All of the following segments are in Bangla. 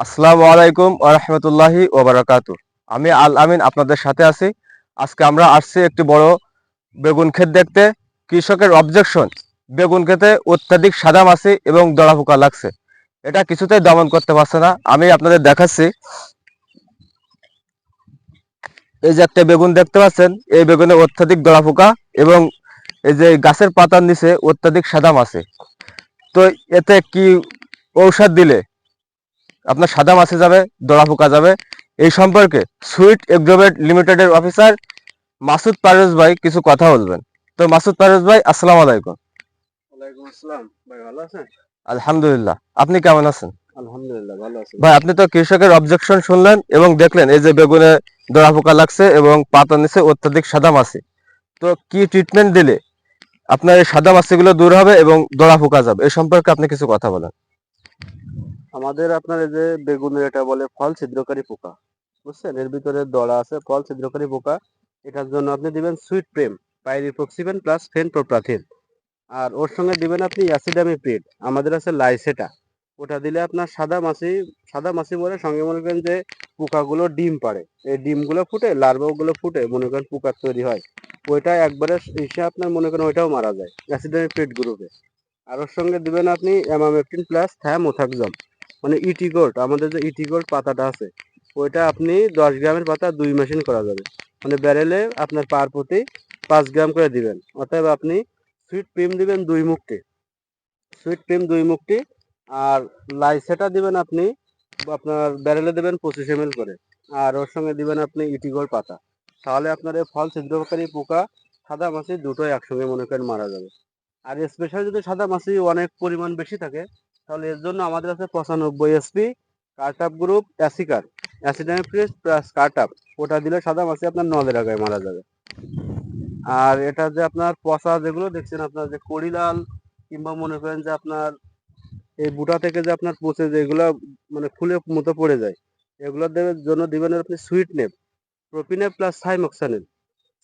আসসালামু আলাইকুম ওয়া রাহমাতুল্লাহি ওয়া বারাকাতুহু। আমি আল আমিন আপনাদের সাথে আছি। আজকে আমরা আসছি একটি বড় বেগুন ক্ষেত দেখতে। কৃষকের অবজেকশন, বেগুন ক্ষেতে অত্যাধিক সাদা মাছি এবং দলা পোকা লাগছে। এটা কিছুতেই দমন করতে পারছে না। আমি আপনাদের দেখাচ্ছি, এই যে একটা বেগুন দেখতে পাচ্ছেন, এই বেগুনে অত্যাধিক দলা পোকা এবং এই যে গাছের পাতার নিচে অত্যাধিক সাদা মাছি। তো এতে কি ঔষধ দিলে আপনার সাদা মাছি যাবে, দলা পোকা যাবে, এই সম্পর্কে সুইট এগ্রোভেট লিমিটেডের অফিসার মাসুদ পারভেজ ভাই কিছু কথা বলবেন। তো মাসুদ পারভেজ ভাই, আসসালামু আলাইকুম। ওয়ালাইকুম আসসালাম। ভাই ভালো আছেন? আলহামদুলিল্লাহ, আপনি কেমন আছেন? আলহামদুলিল্লাহ ভালো আছি ভাই, ভাই। আপনি তো কৃষকের অবজেকশন শুনলেন এবং দেখলেন এই যে বেগুনে দলা পোকা লাগছে এবং পাতার নিচে অত্যাধিক সাদা মাছি। তো কি ট্রিটমেন্ট দিলে আপনার এই সাদা মাছিগুলো দূর হবে এবং দলা পোকা যাবে, এই সম্পর্কে আপনি কিছু কথা বলেন। আমাদের আপনার এই যে বেগুনের এটা বলে ফল ছিদ্রকারী পোকা। বুঝছেন? এর ভিতরে দলা আছে ফল ছিদ্রকারী পোকা। এটার জন্য আপনি দিবেন সুইট প্রেম, পাইরিপ্রক্সিফেন প্লাস ফেনপ্রোপ্রাথিন। আর ওর সঙ্গে দিবেন আপনি অ্যাসিডামিপ্রিড। আমাদের আছে লাইসেটা। ওটা দিলে আপনার সাদা মাছি মরে সঙ্গে মনে করেন যে পোকাগুলো ডিম পাড়ে। এই ডিমগুলো ফুটে লার্ভাগুলো ফুটে মনে করেন পোকা তৈরি হয়। ওইটা একবারে এসে আপনার মনে করেন ওইটাও মারা যায় অ্যাসিডামিপ্রিড গ্রুপে। আর ওর সঙ্গে দিবেন আপনি অ্যামামেকটিন প্লাস থায়ামোথাক্সম, মানে ইটি গোল্ড। আমাদের যে ইটি গোল্ড পাতাটা আছে ওইটা আপনি 10 গ্রামের পাতা 2 মেশিন করা যাবে, মানে ব্যারেলে আপনার পার প্রতি 5 গ্রাম করে দিবেন। অতএব আপনি সুইট প্রিম দিবেন 2 মুক্তি, সুইট প্রিম 2 মুক্তি। আর লাইসেটা দিবেন আপনি আপনার ব্যারেলে দেবেন 25 ml করে। আর ওর সঙ্গে দিবেন আপনি ইটি গোল্ড পাতা। তাহলে আপনার এই ফল ছিদ্রকারী পোকা সাদা মাছি দুটোই একসঙ্গে মনে করেন মারা যাবে। আর স্পেশাল যদি সাদা মাছি অনেক পরিমাণ বেশি থাকে তাহলে এর জন্য আমাদের আছে 95 SP কার্টাপ গ্রুপ অ্যাসিকার অ্যাসিডামিপ্রিড প্লাস কার্টাপ। ওটা দিলে সাদা মাছি আপনার নলের আগায় মারা যাবে। আর এটা যে আপনার পচা যেগুলো দেখছেন আপনার যে কড়িলাল কিংবা মনে করেন যে আপনার এই বুটা থেকে যে আপনার পচে যেগুলো মানে ফুলে মতো পড়ে যায়, এগুলো দেবের জন্য দিবেন আপনি সুইট নেপ, প্রোপিনেপ প্লাস সাইমোক্সানিল।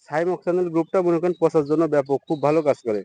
সাইমোক্সানিল গ্রুপটা মনে করেন পচার জন্য ব্যাপক খুব ভালো কাজ করে।